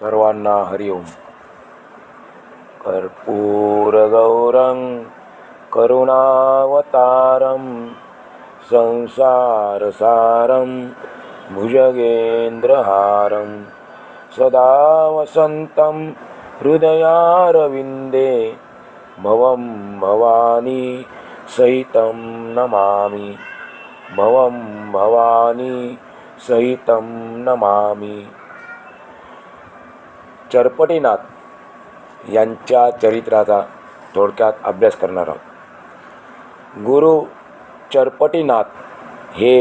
सर्वांना हरिओम. कर्पूरगौरं करुणावतारं संसारसारं भुजगेन्द्रहारं सदा वसन्तं हृदयारविन्दे भवं भवानी सहितं नमामि. भवं भवानी सहितं नमामि. चरपटीनाथ यांच्या चरित्राचा थोडक्यात अभ्यास करणार आहोत. गुरु चरपटीनाथ हे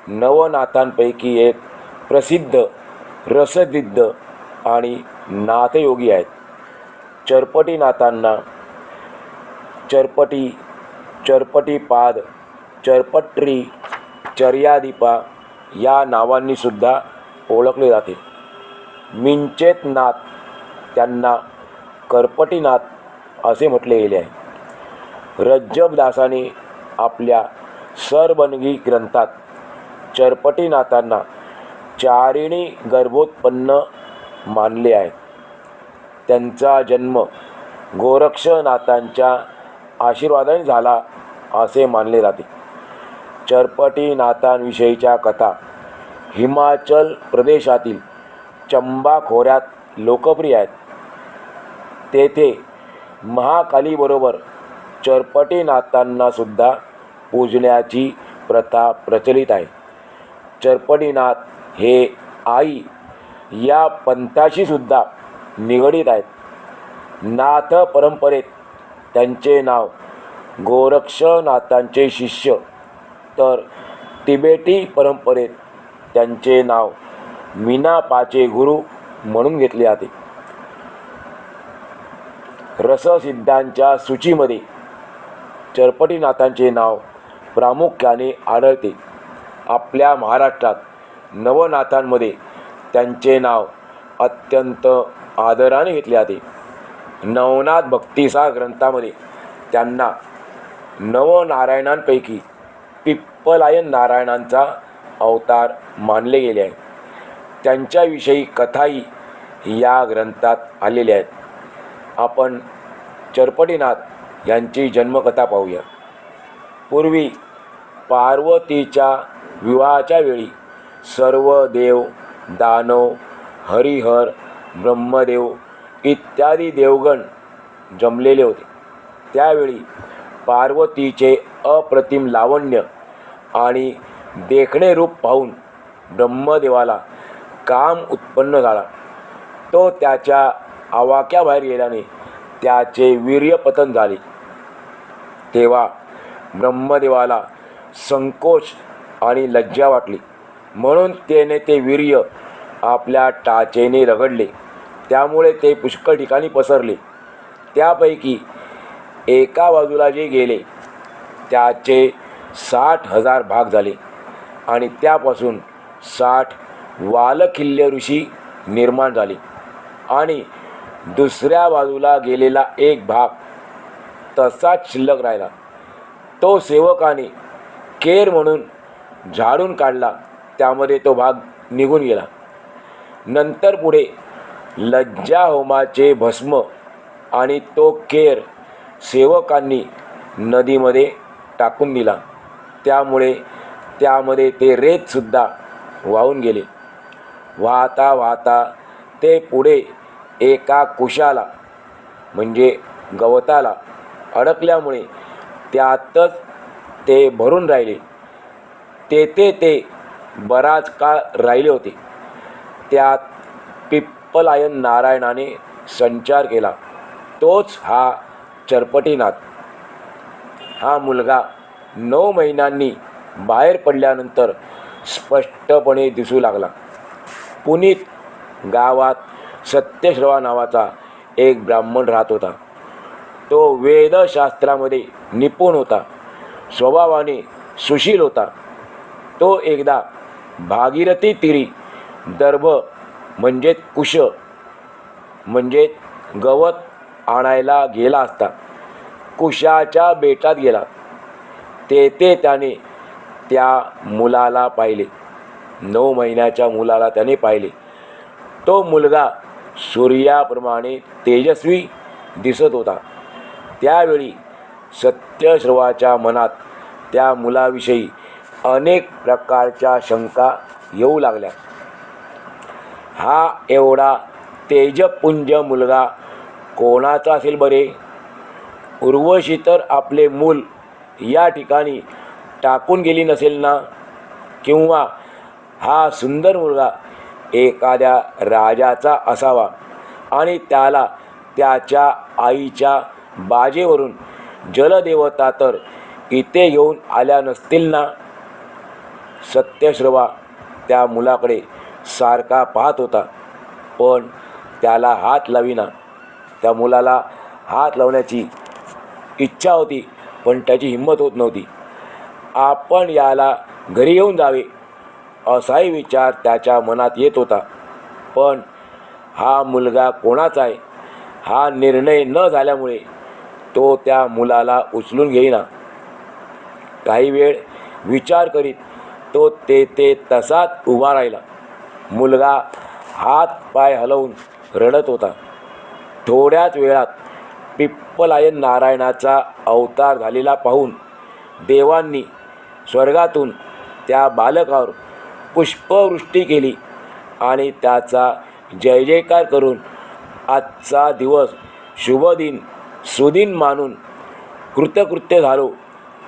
नवनाथांपैकी एक प्रसिद्ध रसदिद्ध आणि नाथयोगी आहेत. चरपटीनाथांना चरपटी, चरपटीपाद, चरपट्री, चर्यादीपा या नावांनी सुद्धा ओळखले जाते. मिंचेतनाथ त्यांना करपटीनाथ असे म्हटले गेले आहे. रज्जबदासाने आपल्या सरबनगी ग्रंथात चरपटीनाथांना चारिणी गर्भोत्पन्न मानले आहे. त्यांचा जन्म गोरक्षनाथांच्या आशीर्वादाने झाला असे मानले जाते. चरपटीनाथांविषयीच्या कथा हिमाचल प्रदेशातील चंबा खोऱ्यात लोकप्रिय आहेत. तेथे महाकालीबरोबर चरपटीनाथांना सुद्धा पूजण्याची प्रथा प्रचलित आहे. चरपटीनाथ हे आई या पंथाशी सुद्धा निगडीत आहेत. नाथ परंपरेत त्यांचे नाव गोरक्षनाथांचे शिष्य, तर तिबेटी परंपरेत त्यांचे नाव मिनापाचे गुरु म्हणून घेतले जाते. रससिद्धांच्या सूचीमध्ये चरपटीनाथांचे नाव प्रामुख्याने आढळते. आपल्या महाराष्ट्रात नवनाथांमध्ये त्यांचे नाव अत्यंत आदराने घेतले जाते. नवनाथ भक्तिसार ग्रंथामध्ये त्यांना नवनारायणांपैकी पिप्पलायन नारायणांचा अवतार मानले गेले आहे. त्यांच्याविषयी कथाही या ग्रंथात आलेल्या आहेत. आपण चरपटीनाथ यांची जन्मकथा पाहूया. पूर्वी पार्वतीच्या विवाहाच्या वेळी सर्व देव, दानव, हरिहर, ब्रह्मदेव इत्यादी देवगण जमलेले होते. त्यावेळी पार्वतीचे अप्रतिम लावण्य आणि देखणे रूप पाहून ब्रह्मदेवाला काम उत्पन्न झाला. तो त्याच्या आवाक्याबाहेर गेल्याने त्याचे वीर्यपतन झाले. तेव्हा ब्रह्मदेवाला संकोच आणि लज्जा वाटली, म्हणून त्याने ते वीर्य आपल्या टाचेने रगडले. त्यामुळे ते पुष्कळ ठिकाणी पसरले. त्यापैकी एका बाजूला जे गेले त्याचे 60,000 भाग झाले आणि त्यापासून 60 वालखिल्य ऋषी निर्माण झाले. आणि दुसऱ्या बाजूला गेलेला एक भाग तसाच शिल्लक राहिला. तो सेवकाने केर म्हणून झाडून काढला. त्यामध्ये तो भाग निघून गेला. नंतर पुढे लज्जा होमाचे भस्म आणि तो केर सेवकांनी नदीमध्ये टाकून दिला. त्यामुळे त्यामध्ये ते रेतसुद्धा वाहून गेले. वाहता वाहता ते पुढे एका कुशाला म्हणजे गवताला अडकल्यामुळे त्यातच ते भरून राहिले. तेथे ते बराच काळ राहिले होते. त्यात पिप्पलायन नारायणाने संचार केला. तोच हा चरपटीनाथ. हा मुलगा 9 महिन्यांनी बाहेर पडल्यानंतर स्पष्टपणे दिसू लागला. पुनीत गावात सत्यश्रवा नावाचा एक ब्राह्मण राहत होता. तो वेदशास्त्रामध्ये निपुण होता. स्वभावाने सुशील होता. तो एकदा भागीरथी तीरी दर्भ म्हणजे कुश म्हणजे गवत आणायला गेला असता कुशाच्या बेटात गेला. तेथे त्याने त्या मुलाला पाहिले. 9 महिन्याच्या मुलाला त्याने पाहिले. तो मुलगा सूर्याप्रमाणे तेजस्वी दिसत होता. त्यावेळी सत्यश्रवाच्या मनात त्या मुलाविषयी अनेक प्रकारच्या शंका येऊ लागल्या. हा एवढा तेजपुंज मुलगा कोणाचा असेल बरे? उर्वशी तर आपले मूल या ठिकाणी टाकून गेली नसेल ना? किंवा हा सुंदर मुलगा एखाद्या राजाचा असावा आणि त्याला त्याच्या आईच्या बाजेवरून जलदेवता तर इथे घेऊन आल्या नसतील ना? सत्यश्रवा त्या मुलाकडे सारखा पाहत होता, पण त्याला हात लावीना. त्या मुलाला हात लावण्याची इच्छा होती, पण त्याची हिंमत होत नव्हती. आपण याला घरी येऊन जावे असाही विचार त्याच्या मनात येत होता, पण हा मुलगा कोणाचा आहे हा निर्णय न झाल्यामुळे तो त्या मुलाला उचलून घेईना. काही वेळ विचार करीत तो तेथे तसाच उभा राहिला. मुलगा हात पाय हलवून रडत होता. थोड्याच वेळात पिप्पलायन नारायणाचा अवतार झालेला पाहून देवांनी स्वर्गातून त्या बालकावर पुष्पवृष्टी केली आणि त्याचा जय जयकार करून आजचा दिवस शुभदिन सुदिन मानून कृतकृत्य झालो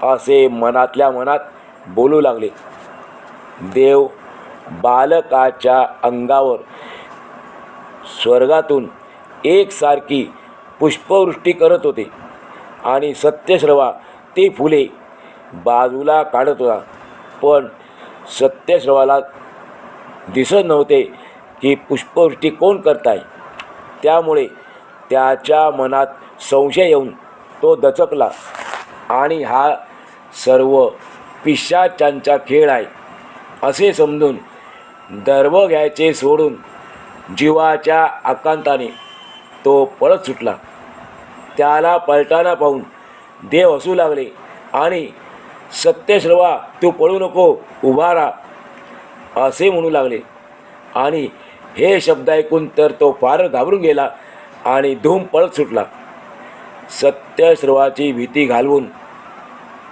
असे मनातल्या मनात बोलू लागले. देव बालकाच्या अंगावर स्वर्गातून एकसारखी पुष्पवृष्टी करत होते आणि सत्यश्रवा ती फुले बाजूला काढत होता. पण सत्यश्रवाला दिसत नव्हते की पुष्पवृष्टी कोण करताय. त्यामुळे त्याच्या मनात संशय येऊन तो दचकला आणि हा सर्व पिशाच्यांचा खेळ आहे असे समजून दर्भ घ्यायचे सोडून जीवाच्या आकांताने तो पळत सुटला. त्याला पळताना पाहून देव हसू लागले आणि सत्यश्रवा तू पळू नको, उभा राहा असे म्हणू लागले. आणि हे शब्द ऐकून तर तो फार घाबरून गेला आणि धूम पळत सुटला. सत्यश्रवाची भीती घालवून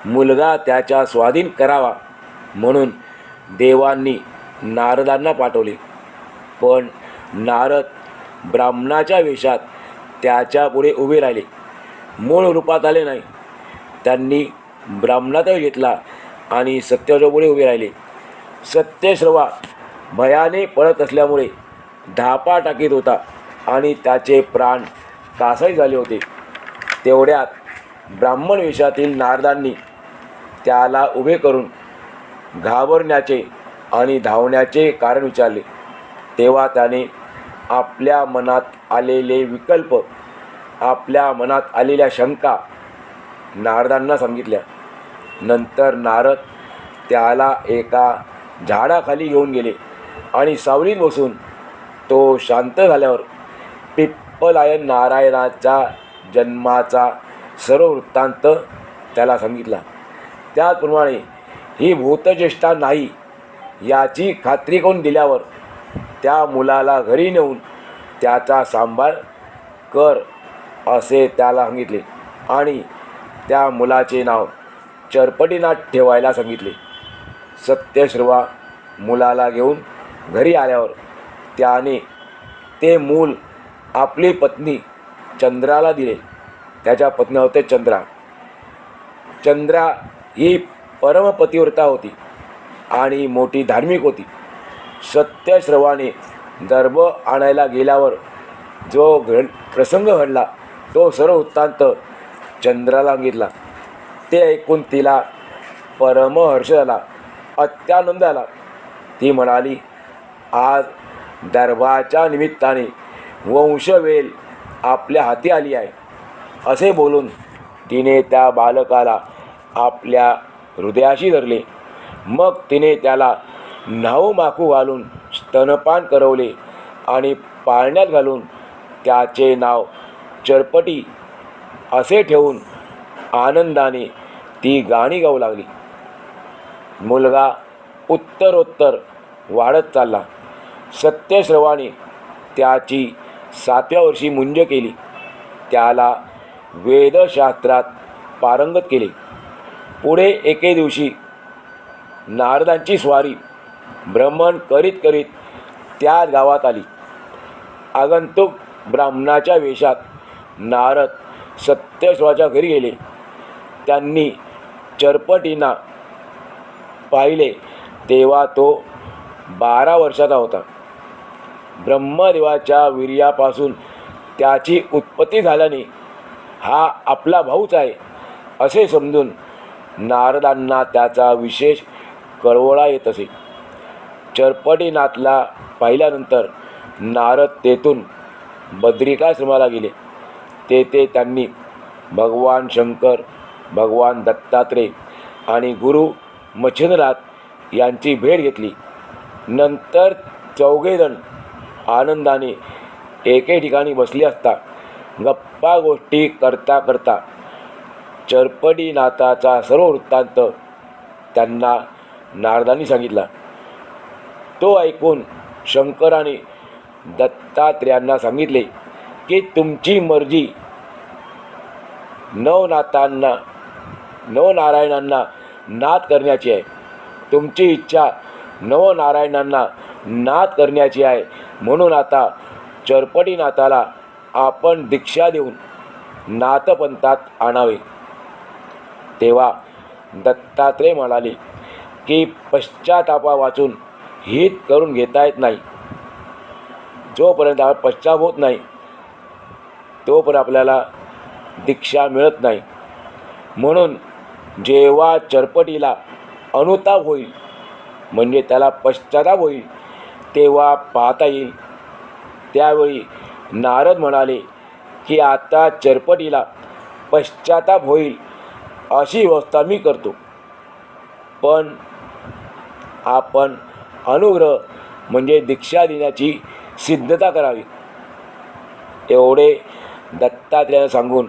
मुलगा त्याच्या स्वाधीन करावा म्हणून देवांनी नारदांना पाठवले. पण नारद ब्राह्मणाच्या वेशात त्याच्या पुढे उभे राहिले, मूळ रूपात आले नाही. त्यांनी ब्राह्मणाचा घेतला आणि सत्यश्रवा पुढे उभे राहिले. सत्यश्रवा भयाने पळत असल्यामुळे धापा टाकीत होता आणि त्याचे प्राण कासावीस झाले होते. तेवढ्यात ब्राह्मण वेशातील नारदांनी त्याला उभे करून घाबरण्याचे आणि धावण्याचे कारण विचारले. तेव्हा त्याने आपल्या मनात आलेले विकल्प, आपल्या मनात आलेल्या शंका नारदांना सांगितल्या. नंतर नारद त्याला एका झाडाखाली घेऊन गेले आणि सावलीत बसून तो शांत झाल्यावर पिप्पलायन नारायणाचा जन्माचा सर्व वृत्तांत त्याला सांगितला. त्याचप्रमाणे ही भूतचेष्टा नाही याची खात्री करून दिल्यावर त्या मुलाला घरी नेऊन त्याचा सांभाळ कर असे त्याला सांगितले आणि त्या मुलाचे नाव चरपटीनाथ ठेवायला सांगितले. सत्यश्रवा मुलाला घेऊन घरी आल्यावर त्याने ते मूल आपली पत्नी चंद्राला दिले. त्याच्या पत्नी होते चंद्रा. चंद्रा ही परमपतिव्रता होती आणि मोठी धार्मिक होती. सत्यश्रवाने दर्भ आणायला गेल्यावर जो प्रसंग घडला तो सर्व वृत्तांत चंद्राला सांगितला. ते ऐकून तिला परमहर्ष झाला, अत्यानंद आला. ती म्हणाली, आज दर्भाच्या निमित्ताने वंशवेल आपल्या हाती आली आहे असे बोलून तिने त्या बालकाला आपल्या हृदयाशी धरले. मग तिने त्याला न्हाऊ माखू घालून स्तनपान करवले आणि पाळण्यात घालून त्याचे नाव चरपटी असे ठेवून आनंदाने ती गाणी गाऊ लागली. मुलगा उत्तरोत्तर वाढत चालला. सत्यश्रवाने त्याची 7व्या वर्षी मुंज केली. त्याला वेदशास्त्रात पारंगत केले. पुढे एके दिवशी नारदांची स्वारी भ्रमण करीत करीत त्या गावात आली. आगंतुक ब्राह्मणाच्या वेशात नारद सत्यश्रवाच्या घरी गेले. त्यांनी चरपटींना पाहिले तेव्हा तो 12 वर्षाचा होता. ब्रह्मदेवाच्या वीर्यापासून त्याची उत्पत्ती झाल्याने हा आपला भाऊच आहे असे समजून नारदांना त्याचा विशेष कळवळा येत असे. चरपटीनाथला पाहिल्यानंतर नारद तेथून बद्रिकाश्रमाला गेले. तेथे त्यांनी भगवान शंकर, भगवान दत्तात्रेय आणि गुरु मच्छिंद्रनाथ यांची भेट घेतली. नंतर चौघेजण आनंदाने एके ठिकाणी बसले असता गप्पा गोष्टी करता करता चरपटीनाथाचा सर्व वृत्तांत त्यांना नारदांनी सांगितला. तो ऐकून शंकराने दत्तात्रेयांना सांगितले की तुमची मर्जी नवनारायणांना नाद करण्याची आहे. तुमची इच्छा नवनारायणांना नाद करण्याची आहे. म्हणून आता चरपटीनाथाला आपण दीक्षा देऊन नाथपंथात आणावे. तेव्हा दत्तात्रेय म्हणाले की पश्चातापा वाचून हित करून घेता येत नाही. जोपर्यंत आपण पश्चाताप होत नाही तोपर्यंत आपल्याला दीक्षा मिळत नाही. म्हणून जेव्हा चरपटीला अनुताप होईल म्हणजे त्याला पश्चाताप होईल तेव्हा पाहता येईल. त्यावेळी नारद म्हणाले की आता चरपटीला पश्चाताप होईल अशी व्यवस्था मी करतो. पण आपण अनुग्रह म्हणजे दीक्षा देण्याची सिद्धता करावी. एवढे दत्तात्रेयाने सांगून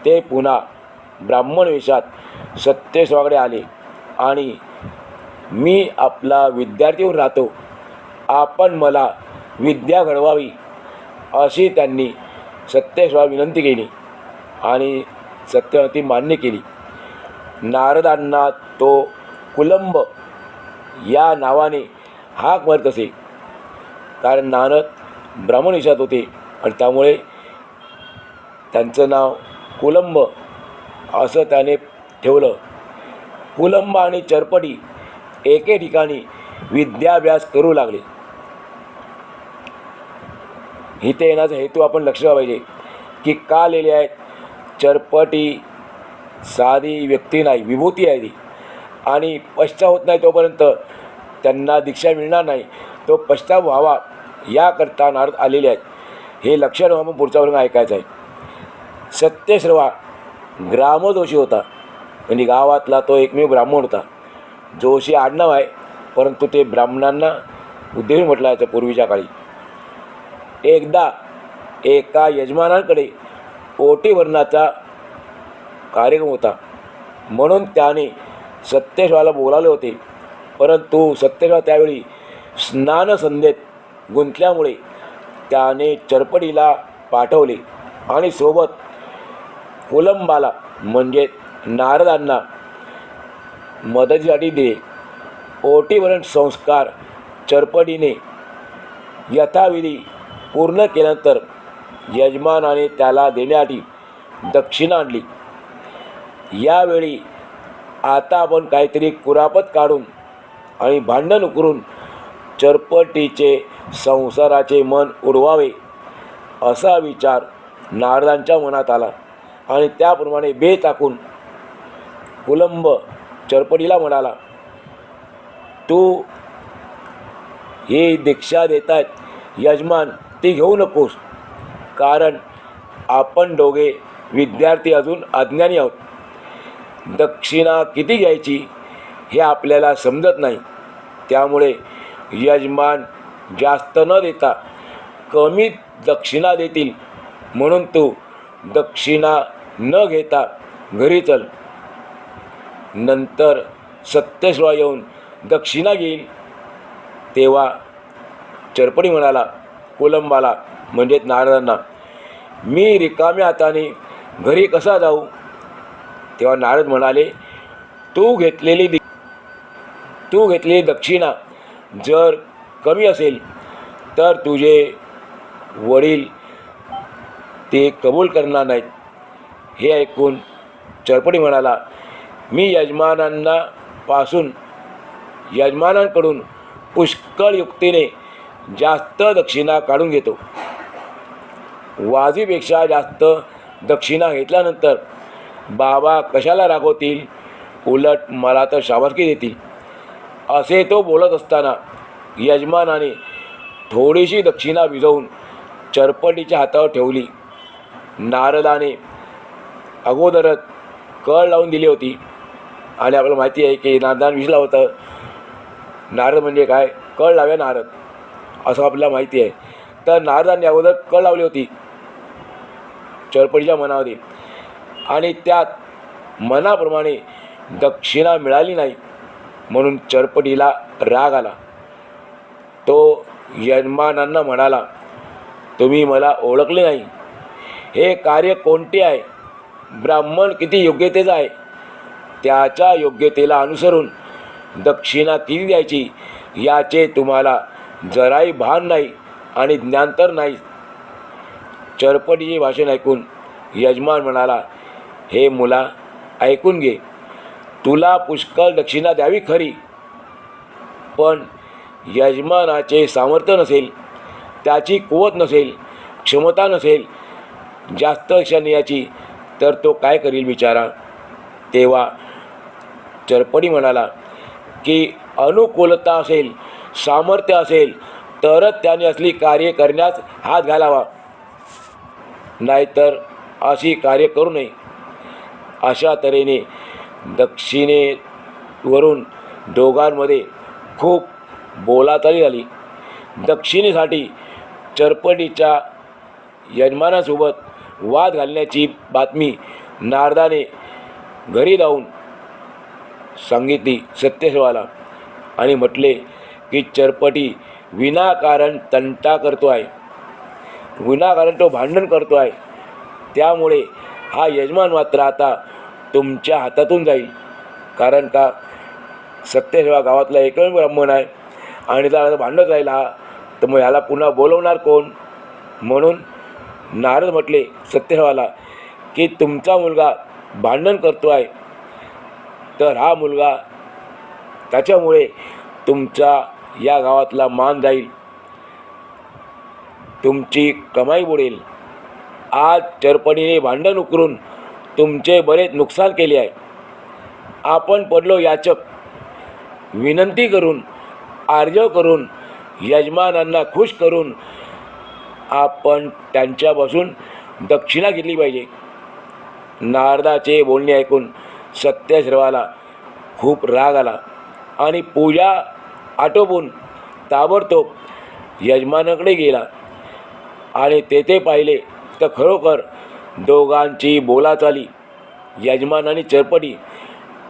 ते पुन्हा ब्राह्मण वेशात सत्यश्रवाकडे आले आणि मी आपला विद्यार्थी होऊन राहतो, आपण मला विद्या घडवावी अशी त्यांनी सत्यश्रवा विनंती केली आणि सत्यवती मान्य केली. नारदांना तो कुलंब या नावाने हाक मारत असे, कारण नारद ब्राह्मण वेशात होते आणि त्यामुळे त्यांचं नाव कुलंब असं त्याने ठेवलं. कुलंब आणि चरपटी एके ठिकाणी विद्याभ्यास करू लागले. इथे येण्याचा हेतू आपण लक्षात पाहिजे की का आलेले आहेत. चरपटी साधी व्यक्ती नाही, विभूती आहे ती, आणि पश्चाताप होत नाही तोपर्यंत त्यांना दीक्षा मिळणार नाही. तो पश्चाताप व्हावा याकरता नारद आलेले आहेत. हे लक्षात ठेवून आपण पुढचा वर्ग ऐकायचा आहे. सत्यश्रवा ग्रामजोशी होता, म्हणजे गावातला तो एकमेव ब्राह्मण होता. जोशी आडनाव आहे, परंतु ते ब्राह्मणांना उद्देश म्हटलं याच्या पूर्वीच्या काळी. एकदा एका यजमानांकडे ओटी भरण्याचा कार्यक्रम होता, म्हणून त्याने सत्यश्रवाला बोलावले होते. परंतु सत्यश्रवा त्यावेळी स्नानसंध्येत गुंतल्यामुळे त्याने चरपटीला पाठवले आणि सोबत कुलंबाला म्हणजे नारदांना मदतीसाठी दिले. ओटीभरण संस्कार चरपटीने यथाविधी पूर्ण केल्यानंतर यजमानाने त्याला देण्यासाठी दक्षिणा आणली. यावेळी आता आपण काहीतरी कुरापत काढून आणि भांडण करून चरपटीचे संसाराचे मन उडवावे असा विचार नारदांच्या मनात आला आणि त्याप्रमाणे बे टाकून कुलंब चरपटीला म्हणाला, तू ही दीक्षा देतायत यजमान, ती घेऊ नकोस, कारण आपण दोघे विद्यार्थी अजून अज्ञानी आहोत. दक्षिणा किती घ्यायची हे आपल्याला समजत नाही. त्यामुळे यजमान जास्त न देता कमी दक्षिणा देतील, म्हणून तू दक्षिणा न घेता घरी चल. नंतर सत्यश्रवा येऊन दक्षिणा घेईल. तेव्हा चरपटी म्हणाला कुलंबाला, म्हणजेच नारदांना, मी रिकाम्या हाताने घरी कसा जाऊ? तेव्हा नारद म्हणाले, तू घेतलेली दक्षिणा जर कमी असेल तर तुझे वडील ते कबूल करणार नाहीत. हे ऐकून चरपटी म्हणाला, मी यजमानांकडून पुष्कळ युक्तीने जास्त दक्षिणा काढून घेतो. वाजवीपेक्षा जास्त दक्षिणा घेतल्यानंतर बाबा कशाला रागवतील, उलट मला तर शाबासकी देतील. असे तो बोलत असताना यजमानाने थोडीशी दक्षिणा भिजवून चरपटीच्या हातावर ठेवली. नारदाने अगोदरच कळ लावून दिली होती आणि आपल्याला माहिती आहे की नारदाने विचारलं होतं, नारद म्हणजे काय, कळ लाव्या नारद, असं आपल्याला माहिती आहे. तर नारदाने अगोदर कळ लावली होती चरपटीच्या मनामध्ये आणि त्यात मनाप्रमाणे दक्षिणा मिळाली नाही, म्हणून चरपटीला राग आला. तो यजमानांना म्हणाला, तुम्ही मला ओळखले नाही. हे कार्य कोणते आहे? ब्राह्मण किती योग्यतेचा आहे, त्याच्या योग्यतेला अनुसरून दक्षिणा किती द्यायची याचे तुम्हाला जराही भान नाही आणि ज्ञान तर नाही. चरपटीचे भाषण ऐकून यजमान म्हणाला, हे मुला, ऐकून घे. तुला पुष्कळ दक्षिणा द्यावी खरी, पण यजमानाचे सामर्थ्य नसेल, त्याची कुवत नसेल, क्षमता नसेल जास्त दक्षिणा द्यायची, तर तो काय करील बिचारा? तेव्हा चरपटी म्हणाला की अनुकूलता असेल, सामर्थ्य असेल तरच त्याने असली कार्य करण्यास हात घालावा, नाहीतर अशी कार्य करू नये. अशा तऱ्हेने दक्षिणेवरून दोघांमध्ये खूप बोलाचाली झाली. दक्षिणेसाठी चरपटीच्या यजमानासोबत वाद घालण्याची बातमी नारदाने घरी जाऊन सांगितली सत्यश्रवाला आणि म्हटले की चरपटी विनाकारण तंटा करतो आहे, विनाकारण तो भांडण करतो आहे. त्यामुळे हा यजमान मात्र आता तुमच्या हातातून जाईल. कारण का सत्यश्रवा गावातला एकमेव ब्राह्मण आहे आणि जर भांडत राहिला हा, तर मग ह्याला पुन्हा बोलवणार कोण? म्हणून नारद म्हटले सत्यश्रवाला की तुमचा मुलगा भांडण करतो आहे, तर हा मुलगा त्याच्यामुळे तुमचा या गावातला मान जाईल, तुमची कमाई बुडेल. आज चरपटीने भांडण उकरून तुमचे बरेच नुकसान केले आहे. आपण पडलो याचक. विनंती करून, आर्जव करून, यजमानांना खुश करून आपण त्यांच्यापासून दक्षिणा घेतली पाहिजे. नारदाचे बोलणे ऐकून सत्यश्रवाला खूप राग आला आणि पूजा आटोपून ताबडतोब यजमानाकडे गेला आणि तेथे पाहिले तर खरोखर दोघांची बोलाचाली, यजमान आणि चरपटी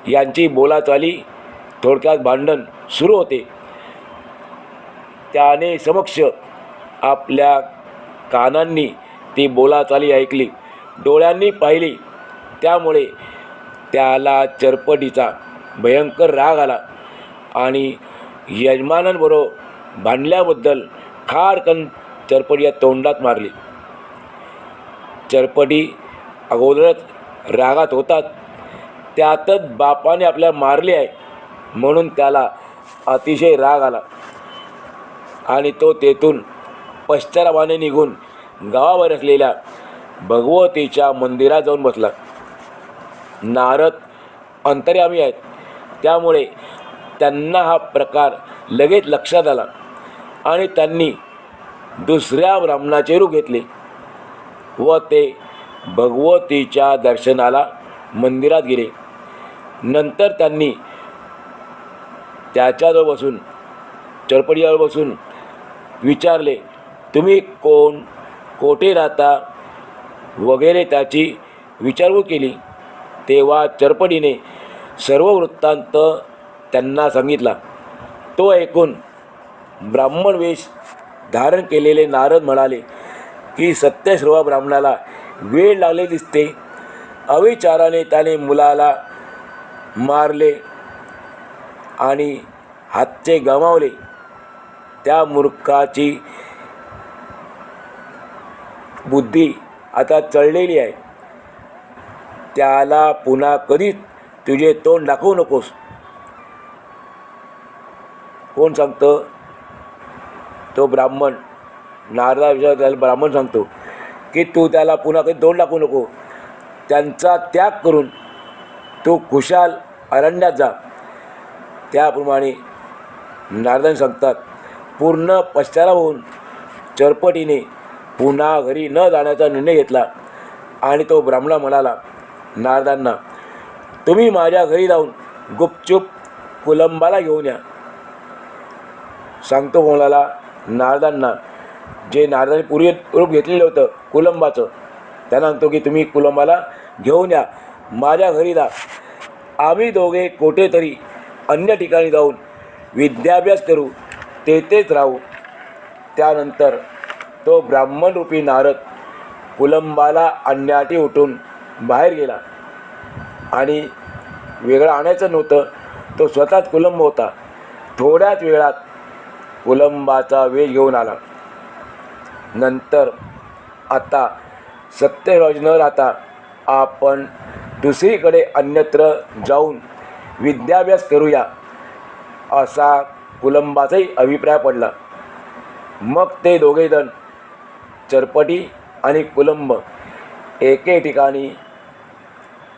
यांची बोलाचाली, थोडक्यात भांडण सुरू होते. त्याने समक्ष आपल्या कानांनी ती बोलाचाली ऐकली, डोळ्यांनी पाहिली. त्यामुळे त्याला चरपटीचा भयंकर राग आला आणि यजमानांबरोबर भांडल्याबद्दल खाडकन चरपटीच्या तोंडात मारली. चरपटी अगोदरच रागात होतात, त्यातच बापाने आपल्या मारले आहे म्हणून त्याला अतिशय राग आला आणि तो तेथून पश्चातापाने निघून गावावर असलेल्या भगवतीच्या मंदिरात जाऊन बसला. नारद अंतर्यामी आहेत, त्यामुळे त्यांना हा प्रकार लगेच लक्षात आला आणि त्यांनी दुसऱ्या ब्राह्मणाचे रूप घेतले व ते भगवतीच्या दर्शनाला मंदिरात गेले. नंतर त्यांनी त्याच्याजवळ बसून, चरपटीजवळ बसून विचारले, तुम्ही कोण, कोठे राहता वगैरे त्याची विचारपूस केली. तेव्हा चरपटीने सर्व वृत्तांत त्यांना सांगितला. तो ऐकून ब्राह्मण वेश धारण केलेले नारद म्हणाले, की सत्यश्रवा ब्राह्मणाला वेळ लागले दिसते. अविचाराने त्याने मुलाला मारले आणि हातचे गमावले. त्या मूर्खाची बुद्धी आता चढलेली आहे. त्याला पुन्हा कधीच तुझे तोंड दाखवू नकोस. कोण सांगतं? तो ब्राह्मण. नारदा विचार त्याला ब्राह्मण सांगतो की तू त्याला पुन्हा कधी तोंड दाखवू नको. त्यांचा त्याग करून तू खुशाल अरण्यात जा. त्याप्रमाणे नारदाने सांगतात. पूर्ण पश्चाताप होऊन चरपटीने पुन्हा घरी न जाण्याचा निर्णय घेतला आणि तो ब्राह्मणा म्हणाला नारदांना, तुम्ही माझ्या घरी जाऊन गुपचूप कुलंबाला घेऊन या. सांगतो कोणाला? नारदांना. जे नारदांनी पूर्वी रूप घेतलेलं होतं कुलंबाचं, त्यांना सांगतो की तुम्ही कुलंबाला घेऊन या, माझ्या घरी जा. आम्ही दोघे कुठेतरी अन्य ठिकाणी जाऊन विद्याभ्यास करू, तेथेच राहू. त्यानंतर तो ब्राह्मणरूपी नारद कुलंबाला आणण्यासाठी उठून बाहेर गेला. आणि वेगळं आणायचं नव्हतं, तो स्वतःच कुलंब होता. थोड्याच वेळात कुलंबाचा वेश घेऊन आला. नंतर आता सत्यराज न राहता आपण दुसरीकडे अन्यत्र जाऊन विद्याभ्यास करूया, असा कुलंबाचाही अभिप्राय पडला. मग ते दोघेजण चरपटी आणि कुलंब एके ठिकाणी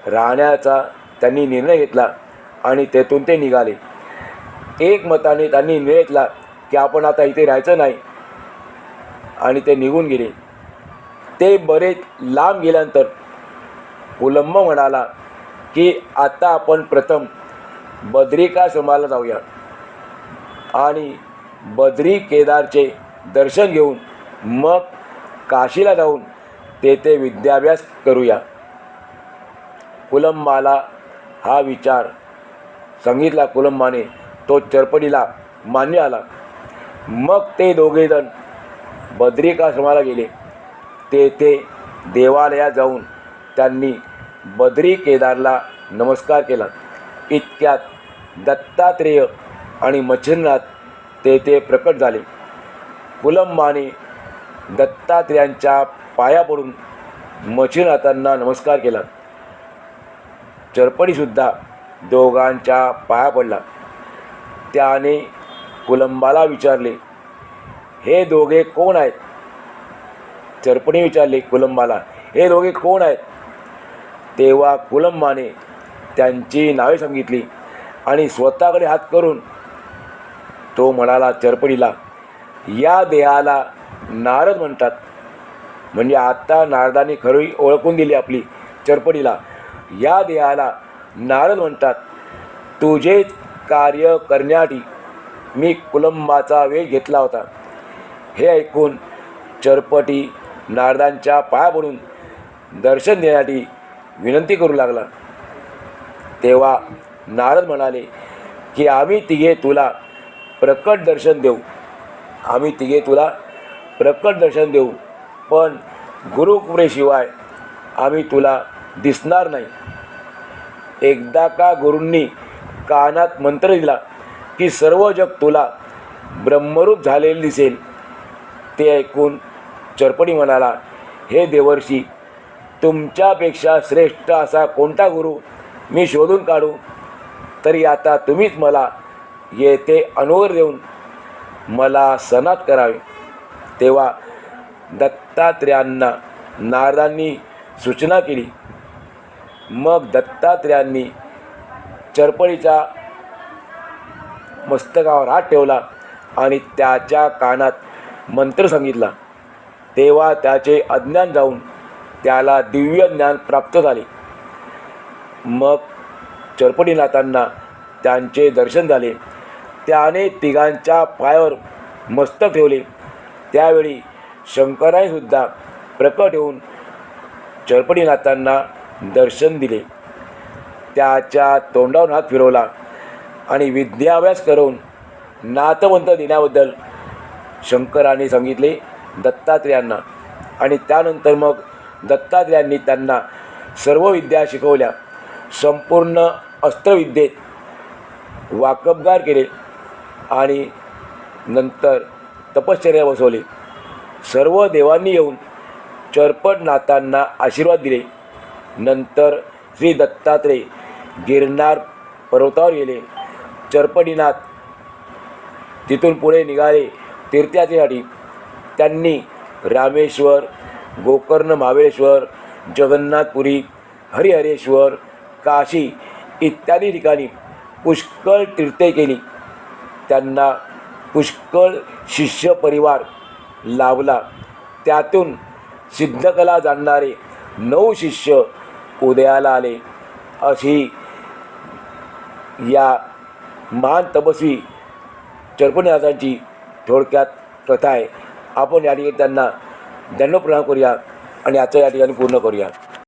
राहण्याचा त्यांनी निर्णय घेतला आणि तेथून ते निघाले. एकमताने त्यांनी निर्णय घेतला की आपण आता इथे राहायचं नाही आणि ते निघून गेले. ते बरेच लांब गेल्यानंतर कुलंब म्हणाला की आता आपण प्रथम बद्रिकाश्रमाला जाऊया आणि बद्री केदारचे दर्शन घेऊन मग काशीला जाऊन तेथे विद्याभ्यास करूया. कुलंबाला हा विचार सांगितला कुलंबाने. तो चरपटीला मान्य आला. मग ते दोघेजण बद्रिकाश्रमाला गेले. तेथे देवालयात जाऊन त्यांनी बद्री केदारला नमस्कार केला. इतक्यात दत्तात्रेय आणि मच्छिंद्रनाथ तेथे प्रकट झाले. कुलंबाने दत्तात्रेयांच्या पाया पडून मच्छिंद्रनाथांना नमस्कार केला. चरपटीसुद्धा दोघांच्या पाया पडला. त्याने कुलंबाला विचारले, हे दोघे कोण आहेत? चरपटी विचारले कुलंबाला, हे दोघे कोण आहेत? तेव्हा कुलंबाने त्यांची नावे सांगितली आणि स्वतःकडे हात करून तो म्हणाला चरपटीला, या देहाला नारद म्हणतात. म्हणजे आता नारदाने खरी ओळखून दिली आपली चरपटीला. या देहाला नारद म्हणतात. तुझे कार्य करण्यासाठी मी कुलंबाचा वेश घेतला होता. हे ऐकून चरपटी नारदांच्या पाया पडून दर्शन देण्यासाठी विनंती करू लागला. तेव्हा नारद म्हणाले की आम्ही तिघे तुला प्रकट दर्शन देऊ. आम्ही तिघे तुला प्रकट दर्शन देऊ, पण गुरुकृपेशिवाय आम्ही तुला दिसणार नाही. एकदा का गुरूंनी कानात मंत्र दिला की सर्व जग तुला ब्रह्मरूप झालेले दिसेल. ते ऐकून चरपटी म्हणाला, हे देवर्षी, तुमच्यापेक्षा श्रेष्ठ असा कोणता गुरु मी शोधून काढू? तरी आता तुम्हीच मला येथे अनुवर देऊन मला सनात करावे. तेव्हा दत्तात्रेयांना नारदांनी सूचना केली. मग दत्तात्रेयांनी चरपटीच्या मस्तकावर हात ठेवला आणि त्याच्या कानात मंत्र सांगितला. तेव्हा त्याचे अज्ञान जाऊन त्याला दिव्य ज्ञान प्राप्त झाले. मग चरपटीनाथांना त्यांचे दर्शन झाले. त्याने तिघांच्या पायावर मस्तक ठेवले. त्यावेळी शंकराने सुद्धा प्रकट होऊन चरपटीनाथांना दर्शन दिले. त्याच्या तोंडावर हात फिरवला आणि विद्याभ्यास करून नाथमंत्र देण्याबद्दल शंकराने सांगितले दत्तात्रेयांना. आणि त्यानंतर मग दत्तात्रेयांनी त्यांना सर्व विद्या शिकवल्या. संपूर्ण अस्त्रविद्येत वाकबगार केले आणि नंतर तपश्चर्या बसवली. सर्व देवांनी येऊन चरपटनाथांना आशीर्वाद दिले. नंतर श्री दत्तात्रेय गिरनार पर्वतावर गेले. चरपटीनाथ तिथून पुढे निघाले तीर्थयात्रेसाठी. त्यांनी रामेश्वर, गोकर्ण महाबळेश्वर, जगन्नाथपुरी, हरिहरेश्वर, काशी इत्यादी ठिकाणी पुष्कळ तीर्थे केली. त्यांना पुष्कळ शिष्य परिवार लाभला. त्यातून सिद्धकला जाणणारे 9 शिष्य उदयाला आले. अशी या महान तपस्वी चरपटनाथांची थोडक्यात कथा आहे. आपण या ठिकाणी त्यांना दंडप्रणाम करूया आणि आजचं या ठिकाणी पूर्ण करूया.